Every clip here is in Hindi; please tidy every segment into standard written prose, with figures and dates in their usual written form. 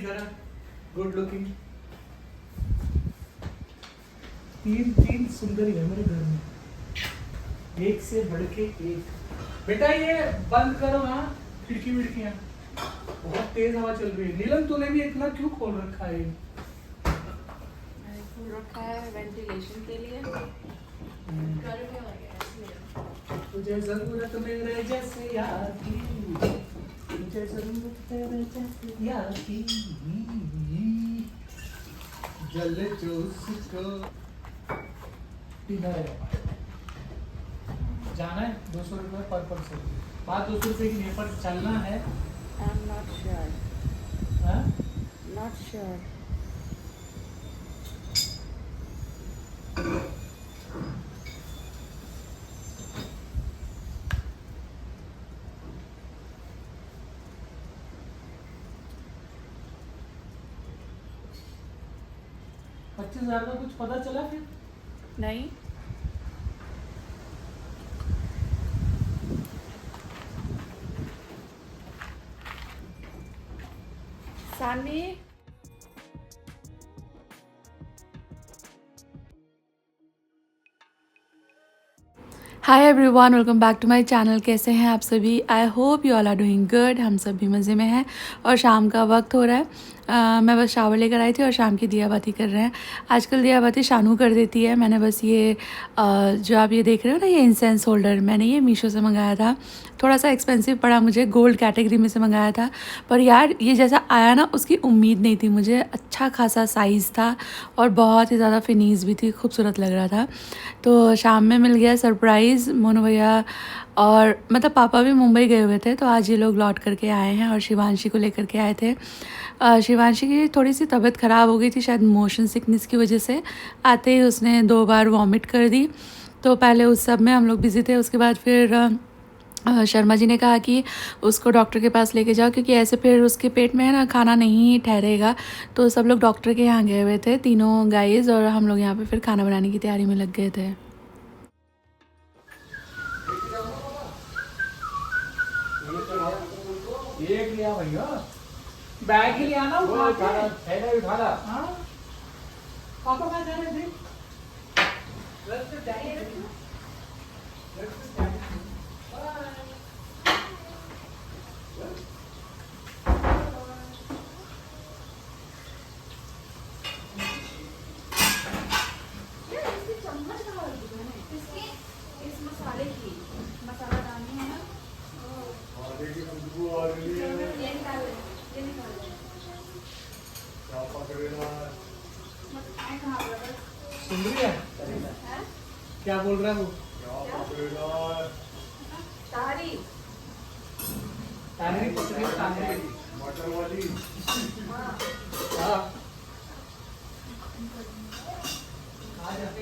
तरह गुड लुकिंग। तीन सुंदरी है मेरे घर में, एक से बढ़ के एक। बेटा ये बंद करो ना खिड़की विड़कियां, बहुत तेज हवा चल रही है। नीलम तूने भी इतना क्यों खोल रखा है? खोल रखा है वेंटिलेशन के लिए। गर्मी हो गया इसलिए। तुझे जरूरत मेरे जैसे यार की, तुझे जरूरत तेरे जैसे यार की, जल जो उसको जाना है। 200 रुपये पर पर्सन, बात 200 रुपये की नहीं, पर चलना है। आई एम नॉट श्योर, हाँ? Not sure. $25,000 का कुछ पता चला फिर? नहीं, Sani hi everyone, welcome back to my channel. कैसे हैं आप सभी? I hope you all are doing good. हम सभी मज़े में हैं और शाम का वक्त हो रहा है। मैं बस शावर लेकर आई थी और शाम की दिया बाती कर रहे हैं। आजकल दिया बाती शानू कर देती है। मैंने बस ये जो आप ये देख रहे हो ना, ये इंसेंस होल्डर मैंने ये मीशो से मंगाया था। थोड़ा सा एक्सपेंसिव पड़ा मुझे, गोल्ड कैटेगरी में से मंगाया था। पर यार ये जैसा आया ना, उसकी उम्मीद नहीं थी मुझे। अच्छा खासा साइज़ था और बहुत ही ज़्यादा फिनीस भी थी, खूबसूरत लग रहा था। तो शाम में मिल गया सरप्राइज़। मोनू भैया और मतलब पापा भी मुंबई गए हुए थे, तो आज ये लोग लौट करके आए हैं और शिवांशी को लेकर के आए थे। शिवांशी की थोड़ी सी तबीयत ख़राब हो गई थी, शायद मोशन सिकनेस की वजह से। आते ही उसने 2 बार वॉमिट कर दी, तो पहले उस सब में हम लोग बिज़ी थे। उसके बाद फिर शर्मा जी ने कहा कि उसको डॉक्टर के पास लेके जाओ, क्योंकि ऐसे फिर उसके पेट में है ना खाना नहीं ठहरेगा। तो सब लोग डॉक्टर के यहाँ गए हुए थे, तीनों गाइज, और हम लोग यहाँ पे फिर खाना बनाने की तैयारी में लग गए थे। एक लिया भैया, बैग ही लिया ना, उठा के। उठाना। हाँ, पापा कहाँ जा रहे थे? इस मसाले की मसाला डालनी है ना। ये निकाल ले, ये निकाल ले। मैं कहाँ पर बस सुन रही है है? क्या बोल रहा है वो? तारी तानरी पकड़ी, तानरी। हाँ। हाँ, आ जाते।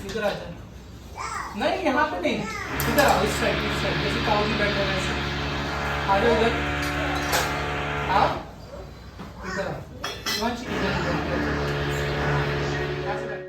इधर आ जा। नहीं, यहाँ पे नहीं, इधर आओ, इस साइड, जैसे काऊ जी बैठे हैं ऐसे। आ जाओ इधर, आओ इधर आओ। शिवांशी इधर। ऐसे बैठ।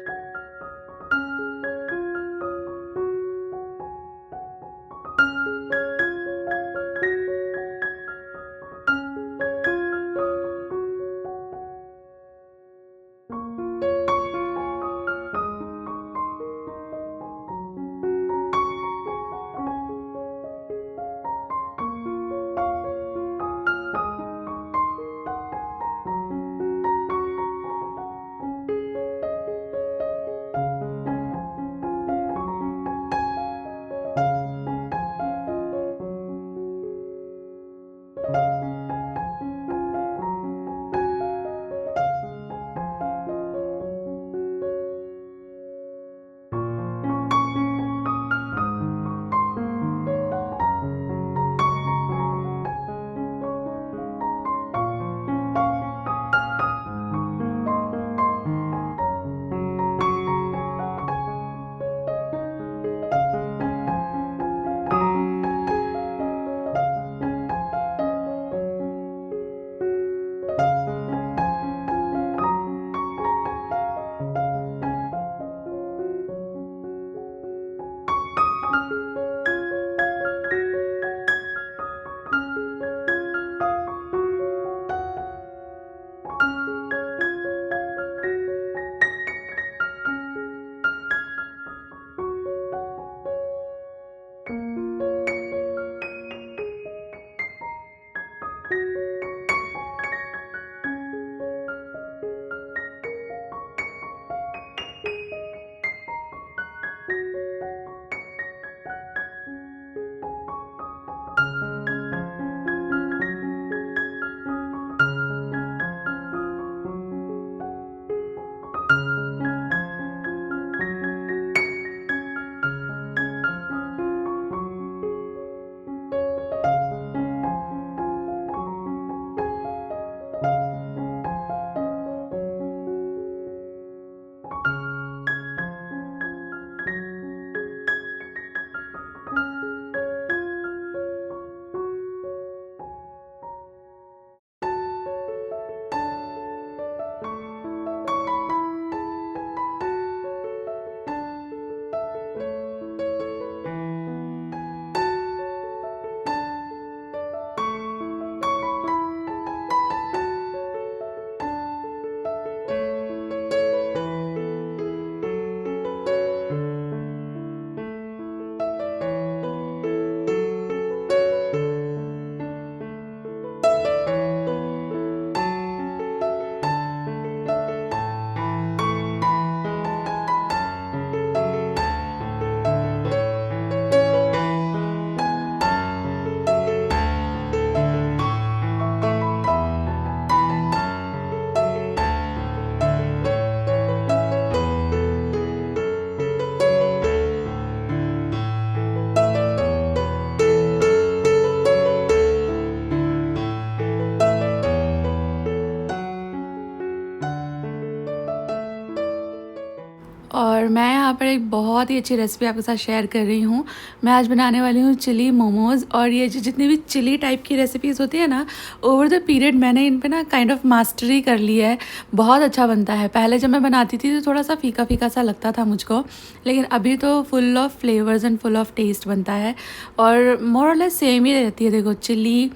और मैं यहाँ पर एक बहुत ही अच्छी रेसिपी आपके साथ शेयर कर रही हूँ। मैं आज बनाने वाली हूँ चिली मोमोज़। और ये जो जितनी भी चिली टाइप की रेसिपीज़ होती है ना, ओवर द पीरियड मैंने इन पे ना काइंड ऑफ मास्टरी कर ली है। बहुत अच्छा बनता है। पहले जब मैं बनाती थी तो थोड़ा सा फीका फीका सा लगता था मुझको, लेकिन अभी तो full of flavours and full of taste बनता है। और मोर और लेस सेम ही रहती है। देखो चिली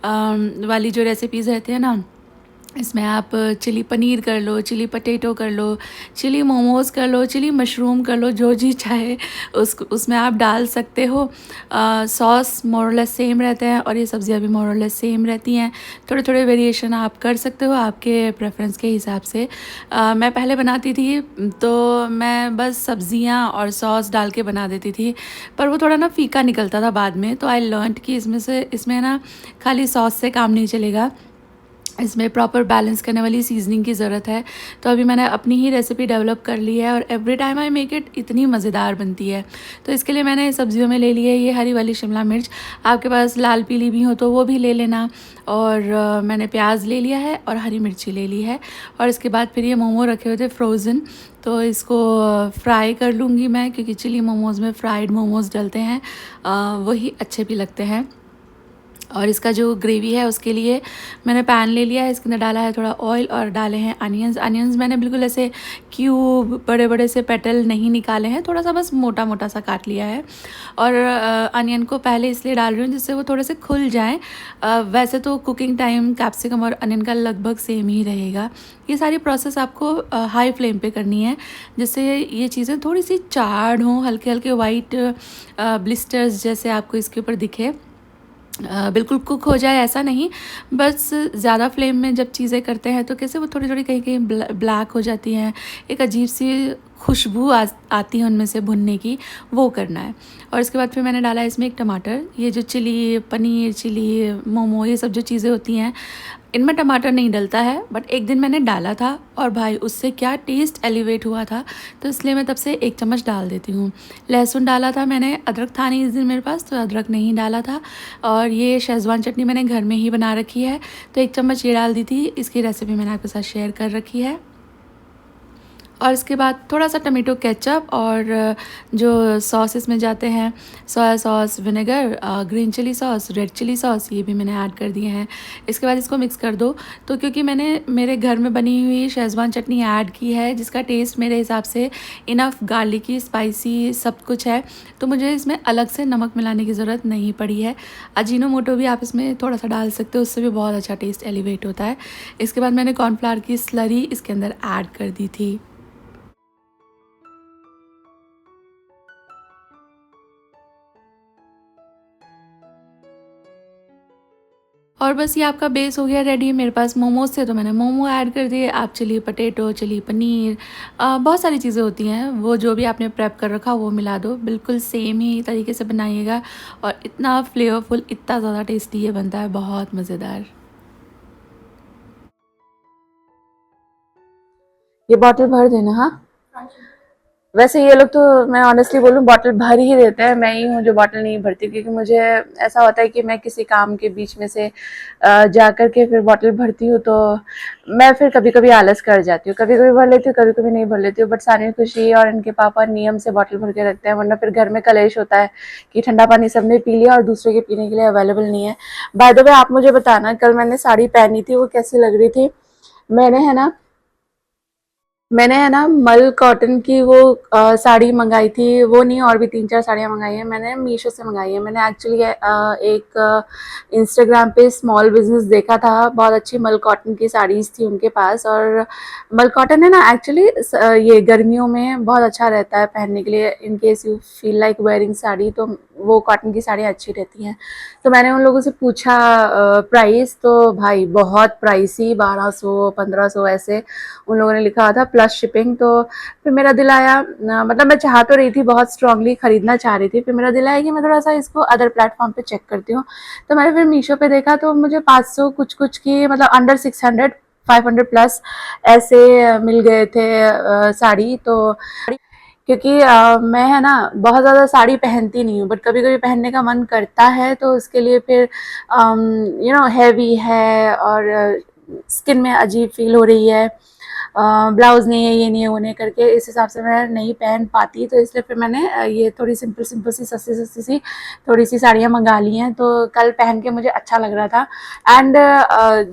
वाली जो रेसिपीज़ रहती है ना, इसमें आप चिली पनीर कर लो, चिली पटेटो कर लो, चिली मोमोज़ कर लो, चिली मशरूम कर लो, जो जी चाहे उसमें आप डाल सकते हो। सॉस मोरलेस सेम रहते हैं और ये सब्ज़ियाँ भी मोरलेस सेम रहती हैं। थोड़े थोड़े वेरिएशन आप कर सकते हो आपके प्रेफरेंस के हिसाब से। मैं पहले बनाती थी तो मैं बस सब्ज़ियाँ और सॉस डाल के बना देती थी, पर वो थोड़ा ना फीका निकलता था बाद में। तो आई लर्नड कि इसमें ना खाली सॉस से काम नहीं चलेगा, इसमें प्रॉपर बैलेंस करने वाली सीजनिंग की ज़रूरत है। तो अभी मैंने अपनी ही रेसिपी डेवलप कर ली है और every time I make it इतनी मज़ेदार बनती है। तो इसके लिए मैंने सब्जियों में ले ली है ये हरी वाली शिमला मिर्च। आपके पास लाल पीली भी हो तो वो भी ले लेना। और मैंने प्याज ले लिया है और हरी मिर्ची ले ली है। और इसके बाद फिर ये मोमो रखे हुए थे फ्रोज़न, तो इसको फ्राई कर लूँगी मैं, क्योंकि चिली मोमोज़ में फ्राइड मोमोज़ डलते हैं, वही अच्छे भी लगते हैं। और इसका जो ग्रेवी है उसके लिए मैंने पैन ले लिया है, इसके अंदर डाला है थोड़ा ऑयल और डाले हैं अनियंस मैंने बिल्कुल ऐसे क्यूब बड़े बड़े से पेटल नहीं निकाले हैं, थोड़ा सा बस मोटा मोटा सा काट लिया है। और अनियन को पहले इसलिए डाल रही हूँ जिससे वो थोड़े से खुल जाएँ। वैसे तो कुकिंग टाइम कैप्सिकम और अनियन का लगभग सेम ही रहेगा। ये सारी प्रोसेस आपको हाई फ्लेम पे करनी है, जिससे ये चीज़ें थोड़ी सी चार्ड हों, हल्के हल्के वाइट ब्लिस्टर्स जैसे आपको इसके ऊपर दिखे। बिल्कुल कुक हो जाए ऐसा नहीं, बस ज़्यादा फ्लेम में जब चीज़ें करते हैं तो कैसे वो थोड़ी थोड़ी कहीं कहीं ब्लैक हो जाती हैं, एक अजीब सी खुशबू आती है उनमें से भुनने की, वो करना है। और इसके बाद फिर मैंने डाला इसमें एक टमाटर। ये जो चिली पनीर, चिली मोमो, ये सब जो चीज़ें होती हैं इनमें टमाटर नहीं डलता है, बट एक दिन मैंने डाला था और भाई उससे क्या टेस्ट एलिवेट हुआ था, तो इसलिए मैं तब से 1 चम्मच डाल देती हूँ। लहसुन डाला था मैंने, अदरक था नहीं इस दिन मेरे पास तो अदरक नहीं डाला था। और ये शेज़वान चटनी मैंने घर में ही बना रखी है, तो 1 चम्मच ये डाल दी थी। इसकी रेसिपी मैंने आपके साथ शेयर कर रखी है। और इसके बाद थोड़ा सा टमेटो केचप और जो सॉस इसमें जाते हैं, soya sauce, vinegar, green chilli sauce, red chilli sauce, ये भी मैंने ऐड कर दिए हैं। इसके बाद इसको मिक्स कर दो। तो क्योंकि मैंने मेरे घर में बनी हुई शेज़वान चटनी ऐड की है, जिसका टेस्ट मेरे हिसाब से इनफ गार्लिकी, स्पाइसी सब कुछ है, तो मुझे इसमें अलग से नमक मिलाने की ज़रूरत नहीं पड़ी है। अजीनोमोटो भी आप इसमें थोड़ा सा डाल सकते हो, उससे भी बहुत अच्छा टेस्ट एलिवेट होता है। इसके बाद मैंने कॉर्नफ्लावर की स्लरी इसके अंदर ऐड कर दी थी। और बस ये आपका बेस हो गया रेडी। मेरे पास मोमोज थे तो मैंने मोमो ऐड कर दिए। आप चिली पटेटो, चिली पनीर, बहुत सारी चीज़ें होती हैं, वो जो भी आपने प्रेप कर रखा वो मिला दो। बिल्कुल सेम ही तरीके से बनाइएगा और इतना फ्लेवरफुल, इतना ज़्यादा टेस्टी ये बनता है, बहुत मज़ेदार। ये बॉटल भर देना। हाँ, वैसे ये लोग तो मैं ऑनेस्टली बोलूँ बॉटल भर ही देते हैं, मैं ही हूँ जो बॉटल नहीं भरती, क्योंकि मुझे ऐसा होता है कि मैं किसी काम के बीच में से जा कर के फिर बॉटल भरती हूँ, तो मैं फिर कभी कभी आलस कर जाती हूँ, कभी कभी भर लेती हूँ, कभी कभी नहीं भर लेती हूँ। बट सानी खुशी और इनके पापा नियम से बॉटल भर के रखते हैं, वरना फिर घर में कलेश होता है कि ठंडा पानी सबने पी लिया और दूसरे के पीने के लिए अवेलेबल नहीं है। बाय द वे आप मुझे बताना, कल मैंने साड़ी पहनी थी वो कैसी लग रही थी। मैंने है ना मल कॉटन की वो साड़ी मंगाई थी, वो नहीं और भी 3-4 साड़ियाँ मंगाई हैं मैंने, मीशो से मंगाई है मैंने। एक्चुअली एक इंस्टाग्राम पे स्मॉल बिजनेस देखा था, बहुत अच्छी मल कॉटन की साड़ीज़ थी उनके पास। और मल कॉटन है ना एक्चुअली ये गर्मियों में बहुत अच्छा रहता है पहनने के लिए, in case you feel like wearing sari, तो वो कॉटन की साड़ियाँ अच्छी रहती हैं। तो मैंने उन लोगों से पूछा प्राइस, तो भाई बहुत प्राइसी, 1200-1500 ऐसे उन लोगों ने लिखा था प्लस शिपिंग। तो फिर मेरा दिल आया, मतलब मैं चाह तो रही थी, बहुत स्ट्रांगली खरीदना चाह रही थी, फिर मेरा दिल आया कि मैं थोड़ा सा इसको अदर प्लेटफॉर्म पे चेक करती हूँ। तो मैंने फिर मीशो पे देखा तो मुझे 500 कुछ कुछ की, मतलब अंडर 600, 500 प्लस ऐसे मिल गए थे साड़ी। तो क्योंकि मैं है ना बहुत ज़्यादा साड़ी पहनती नहीं हूँ, बट कभी कभी पहनने का मन करता है, तो उसके लिए फिर हैवी है और स्किन में अजीब फील हो रही है, ब्लाउज़ नहीं है, ये नहीं है, वो नहीं करके इस हिसाब से मैं नहीं पहन पाती, तो इसलिए फिर मैंने ये थोड़ी सिंपल सिंपल सी सस्ती सस्ती सी थोड़ी सी साड़ियाँ मंगा ली हैं। तो कल पहन के मुझे अच्छा लग रहा था। एंड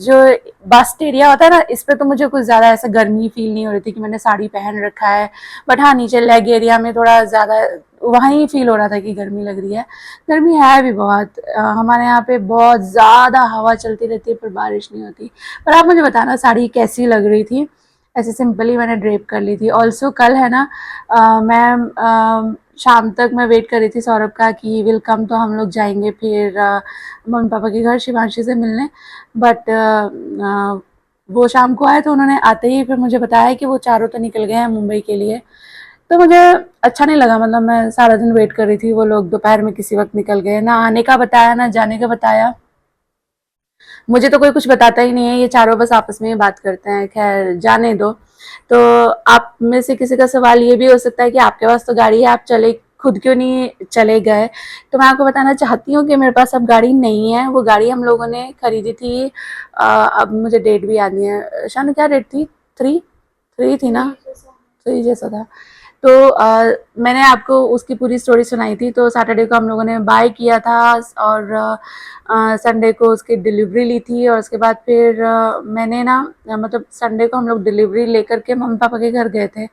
जो बस्ट एरिया होता है ना, इस पर तो मुझे कुछ ज़्यादा ऐसा गर्मी फील नहीं हो रही थी कि मैंने साड़ी पहन रखा है। बट हाँ, नीचे लेग एरिया में थोड़ा ज़्यादा वहाँ ही फील हो रहा था कि गर्मी लग रही है। गर्मी है भी बहुत, हमारे यहाँ पे बहुत ज़्यादा हवा चलती रहती है पर बारिश नहीं होती। पर आप मुझे बताना साड़ी कैसी लग रही थी। ऐसे सिंपली मैंने ड्रेप कर ली थी। ऑल्सो कल है ना, मैं शाम तक मैं वेट कर रही थी सौरभ का कि विल कम, तो हम लोग जाएंगे फिर मम्मी पापा के घर शिवांशी से मिलने। बट वो शाम को आए तो उन्होंने आते ही फिर मुझे बताया कि वो चारों तो निकल गए हैं मुंबई के लिए। तो मुझे अच्छा नहीं लगा, मतलब मैं सारा दिन वेट कर रही थी, वो लोग दोपहर में किसी वक्त निकल गए। ना आने का बताया ना जाने का बताया। मुझे तो कोई कुछ बताता ही नहीं है, ये चारों बस आपस में ही बात करते हैं। खैर जाने दो। तो आप में से किसी का सवाल ये भी हो सकता है कि आपके पास तो गाड़ी है, आप चले खुद क्यों नहीं चले गए। तो मैं आपको बताना चाहती हूँ कि मेरे पास अब गाड़ी नहीं है। वो गाड़ी हम लोगों ने खरीदी थी, अब मुझे डेट भी याद नहीं है। शान क्या डेट थी? थ्री थ्री थी ना? थ्री जैसा था। तो मैंने आपको उसकी पूरी स्टोरी सुनाई थी। तो सैटरडे को हम लोगों ने बाय किया था और संडे को उसकी डिलीवरी ली थी। और उसके बाद फिर मैंने ना मतलब संडे को हम लोग डिलीवरी लेकर के मम्मी पापा के घर गए थे।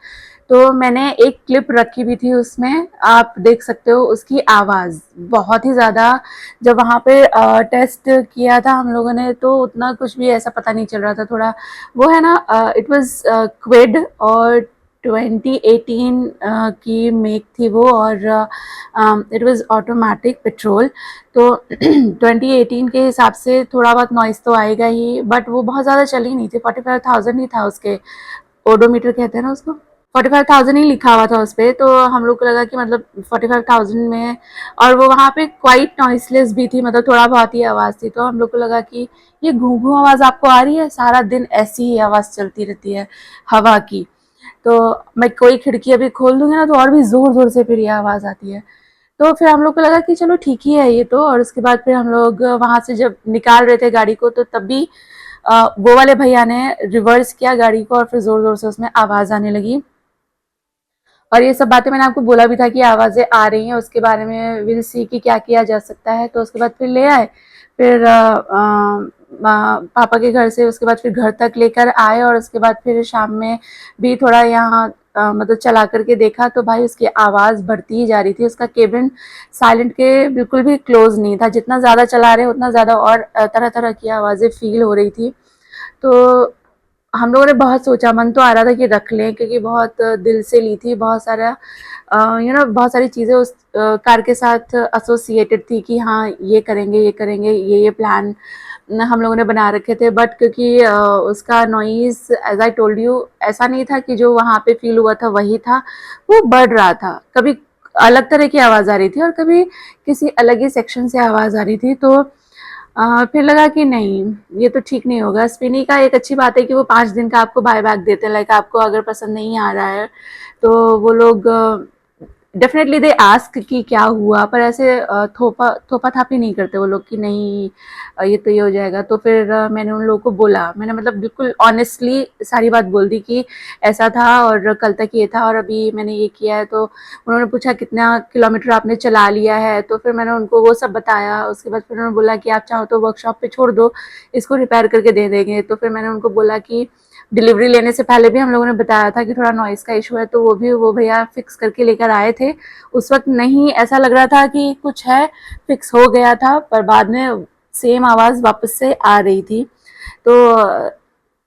तो मैंने एक क्लिप रखी भी थी, उसमें आप देख सकते हो उसकी आवाज़ बहुत ही ज़्यादा। जब वहाँ पे टेस्ट किया था हम लोगों ने तो उतना कुछ भी ऐसा पता नहीं चल रहा था। थोड़ा वो है ना, इट वाज क्विड और 2018 की मेक थी वो, और इट वाज ऑटोमेटिक पेट्रोल। तो 2018 के हिसाब से थोड़ा बहुत नॉइस तो आएगा ही, बट वो बहुत ज़्यादा चली नहीं थी। 45,000 ही था उसके, ओडोमीटर कहते हैं ना उसको। 45,000 ही लिखा हुआ था उस पर। तो हम लोग को लगा कि मतलब 45,000 में, और वो वहाँ पे क्वाइट नॉइसलेस भी थी, मतलब थोड़ा बहुत ही आवाज़ थी। तो हम लोग को लगा कि ये घूं घूं आवाज़ आपको आ रही है, सारा दिन ऐसी ही आवाज़ चलती रहती है हवा की। तो मैं कोई खिड़की अभी खोल दूंगी ना तो और भी जोर जोर से फिर ये आवाज़ आती है। तो फिर हम लोग को लगा कि चलो ठीक ही है ये तो। और उसके बाद फिर हम लोग वहां से जब निकाल रहे थे गाड़ी को तो तब भी वो वाले भैया ने रिवर्स किया गाड़ी को और फिर जोर जोर से उसमें आवाज़ आने लगी। और ये सब बातें मैंने आपको बोला भी था कि आवाज़ें आ रही हैं, उसके बारे में विल सी कि क्या किया जा सकता है। तो उसके बाद फिर ले आए, फिर पापा के घर से उसके बाद फिर घर तक लेकर आए। और उसके बाद फिर शाम में भी थोड़ा यहाँ मतलब चला करके देखा तो भाई उसकी आवाज़ बढ़ती ही जा रही थी। उसका केबिन साइलेंट के बिल्कुल भी क्लोज नहीं था, जितना ज़्यादा चला रहे उतना ज़्यादा और तरह तरह की आवाज़ें फील हो रही थी। तो हम लोगों ने बहुत सोचा, मन तो आ रहा था कि रख लें क्योंकि बहुत दिल से ली थी। बहुत सारा बहुत सारी चीज़ें उस कार के साथ एसोसिएटेड थी कि हाँ ये करेंगे ये करेंगे, ये प्लान हम लोगों ने बना रखे थे। बट क्योंकि उसका noise as I told you ऐसा नहीं था कि जो वहाँ पे फील हुआ था वही था, वो बढ़ रहा था। कभी अलग तरह की आवाज़ आ रही थी और कभी किसी अलग ही सेक्शन से आवाज़ आ रही थी। तो फिर लगा कि नहीं ये तो ठीक नहीं होगा। स्पिनी का एक अच्छी बात है कि वो 5 दिन का आपको बाय बैक देते हैं। लाइक आपको अगर पसंद नहीं आ रहा है तो वो लोग डेफिनेटली दे आस्क कि क्या हुआ, पर ऐसे थोपा थोपा थापी नहीं करते वो लोग कि नहीं ये तो ये हो जाएगा। तो फिर मैंने उन लोगों को बोला, मैंने मतलब बिल्कुल ऑनेस्टली सारी बात बोल दी कि ऐसा था और कल तक ये था और अभी मैंने ये किया है। तो उन्होंने पूछा कितना किलोमीटर आपने चला लिया है, तो फिर मैंने उनको वो सब बताया। उसके बाद फिर उन्होंने बोला कि आप चाहो तो वर्कशॉप पे छोड़ दो, इसको रिपेयर करके दे देंगे। तो फिर मैंने उनको बोला कि डिलीवरी लेने से पहले भी हम लोगों ने बताया था कि थोड़ा नॉइस का इशू है, तो वो भैया फिक्स करके लेकर आए थे। उस वक्त नहीं ऐसा लग रहा था कि कुछ है, फिक्स हो गया था, पर बाद में सेम आवाज़ वापस से आ रही थी। तो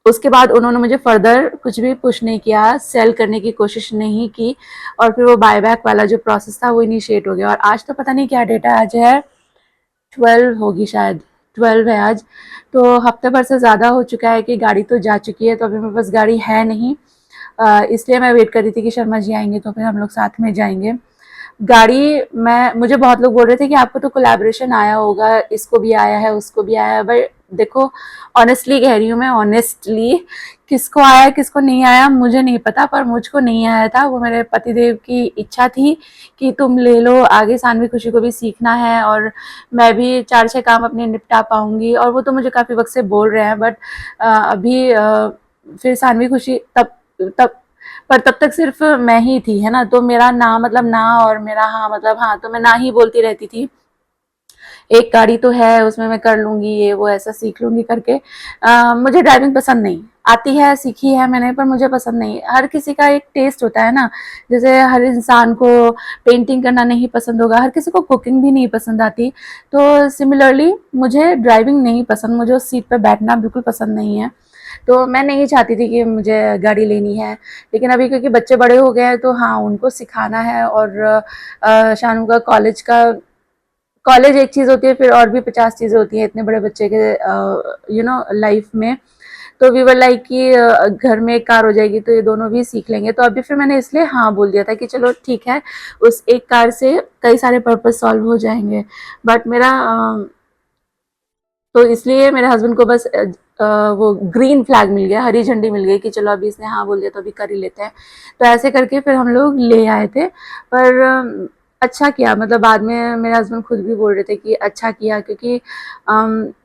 उसके बाद उन्होंने मुझे फर्दर कुछ भी पुश नहीं किया, सेल करने की कोशिश नहीं की। और फिर वो बायबैक वाला जो प्रोसेस था वो इनिशिएट हो गया। और आज तो पता नहीं क्या डेट है, आज है 12 होगी शायद, 12 है आज। तो हफ्ते भर से ज़्यादा हो चुका है कि गाड़ी तो जा चुकी है। तो अभी मेरे पास गाड़ी है नहीं, इसलिए मैं वेट कर रही थी कि शर्मा जी आएंगे तो फिर हम लोग साथ में जाएंगे। गाड़ी मुझे बहुत लोग बोल रहे थे कि आपको तो कोलैबोरेशन आया होगा, इसको भी आया है उसको भी आया है। बट देखो ऑनेस्टली कह रही हूँ मैं, ऑनेस्टली किसको आया किसको नहीं आया मुझे नहीं पता, पर मुझको नहीं आया था। वो मेरे पतिदेव की इच्छा थी कि तुम ले लो, आगे सानवी खुशी को भी सीखना है और मैं भी 4-6 काम अपने निपटा पाऊंगी। और वो तो मुझे काफ़ी वक्त से बोल रहे हैं, बट अभी फिर सानवी खुशी तब तब पर तब तक सिर्फ मैं ही थी, है ना। तो मेरा ना मतलब ना और मेरा हाँ मतलब हाँ, तो मैं ना ही बोलती रहती थी। एक गाड़ी तो है उसमें मैं कर लूंगी, ये वो ऐसा सीख लूंगी करके। मुझे ड्राइविंग पसंद नहीं आती है, सीखी है मैंने पर मुझे पसंद नहीं। हर किसी का एक टेस्ट होता है ना, जैसे हर इंसान को पेंटिंग करना नहीं पसंद होगा, हर किसी को कुकिंग भी नहीं पसंद आती। तो सिमिलरली मुझे ड्राइविंग नहीं पसंद, मुझे उस सीट पर बैठना बिल्कुल पसंद नहीं है। तो मैं नहीं चाहती थी कि मुझे गाड़ी लेनी है। लेकिन अभी क्योंकि बच्चे बड़े हो गए हैं तो हाँ उनको सिखाना है। और शानू का कॉलेज एक चीज़ होती है, फिर और भी 50 चीज़ें होती हैं इतने बड़े बच्चे के लाइफ में। तो वी वर लाइक कि घर में एक कार हो जाएगी तो ये दोनों भी सीख लेंगे। तो अभी फिर मैंने इसलिए हाँ बोल दिया था कि चलो ठीक है, उस एक कार से कई सारे पर्पज सॉल्व हो जाएंगे। बट मेरा तो इसलिए मेरे हस्बैंड को बस वो ग्रीन फ्लैग मिल गया, हरी झंडी मिल गई कि चलो अभी इसने हाँ बोल दिया तो अभी कर ही लेते हैं। तो ऐसे करके फिर हम लोग ले आए थे। पर अच्छा किया, मतलब बाद में मेरे हस्बैंड खुद भी बोल रहे थे कि अच्छा किया, क्योंकि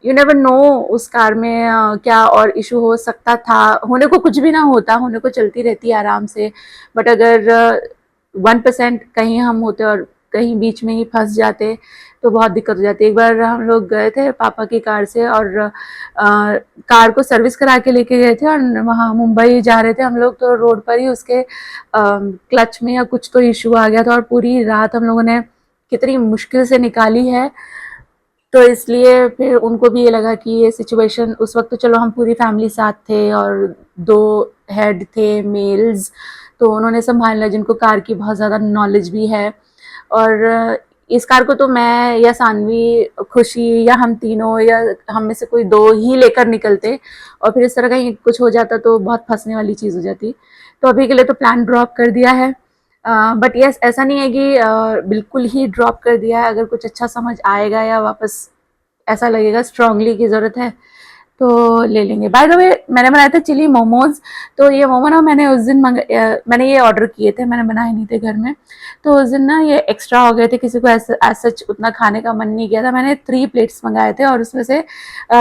यू नेवर नो उस कार में क्या और इशू हो सकता था। होने को कुछ भी ना होता, होने को चलती रहती है आराम से। बट अगर 1% कहीं हम होते और कहीं बीच में ही फंस जाते तो बहुत दिक्कत हो जाती है। एक बार हम लोग गए थे पापा की कार से और कार को सर्विस करा के लेके गए थे और वहाँ मुंबई जा रहे थे हम लोग। तो रोड पर ही उसके क्लच में या कुछ तो इशू आ गया था और पूरी रात हम लोगों ने कितनी मुश्किल से निकाली है। तो इसलिए फिर उनको भी ये लगा कि ये सिचुएशन, उस वक्त तो चलो हम पूरी फैमिली साथ थे और 2 हेड थे मेल्स, तो उन्होंने संभालना, जिनको कार की बहुत ज़्यादा नॉलेज भी है। और इस कार को तो मैं या सानवी, खुशी या हम तीनों या हम में से कोई 2 ही लेकर निकलते और फिर इस तरह का ही कुछ हो जाता तो बहुत फंसने वाली चीज़ हो जाती। तो अभी के लिए तो प्लान ड्रॉप कर दिया है। बट यस, ऐसा नहीं है कि बिल्कुल ही ड्रॉप कर दिया है। अगर कुछ अच्छा समझ आएगा या वापस ऐसा लगेगा स्ट्रांगली की ज़रूरत है तो ले लेंगे। बाय द वे मैंने बनाए थे चिली मोमोज। तो ये मोमो ना मैंने उस दिन मैंने ये ऑर्डर किए थे, मैंने बनाए नहीं थे घर में। तो उस दिन ना ये एक्स्ट्रा हो गए थे, किसी को ऐसा सच उतना खाने का मन नहीं किया था। मैंने 3 प्लेट्स मंगाए थे और उसमें से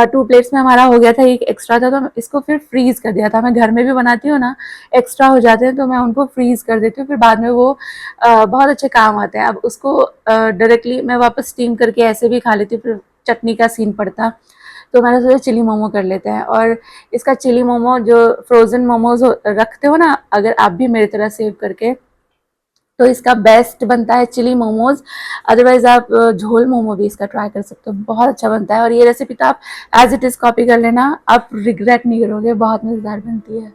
2 प्लेट्स में हमारा हो गया था, एक एक्स्ट्रा था तो इसको फिर फ्रीज़ कर दिया था। मैं घर में भी बनाती हूँ ना, एक्स्ट्रा हो जाते हैं तो मैं उनको फ्रीज़ कर देती हूँ, फिर बाद में वो बहुत अच्छे काम आते हैं। अब उसको डायरेक्टली मैं वापस स्टीम करके ऐसे भी खा लेती हूँ, फिर चटनी का सीन पड़ता। तो मैंने सोचा चिली मोमो कर लेते हैं। और इसका चिली मोमो जो फ्रोज़न मोमोज रखते हो ना, अगर आप भी मेरी तरह सेव करके, तो इसका बेस्ट बनता है चिली मोमोज। अदरवाइज आप झोल मोमो भी इसका ट्राई कर सकते हो, बहुत अच्छा बनता है। और ये रेसिपी तो आप एज इट इज़ कॉपी कर लेना, आप रिग्रेट नहीं करोगे, बहुत मज़ेदार बनती है।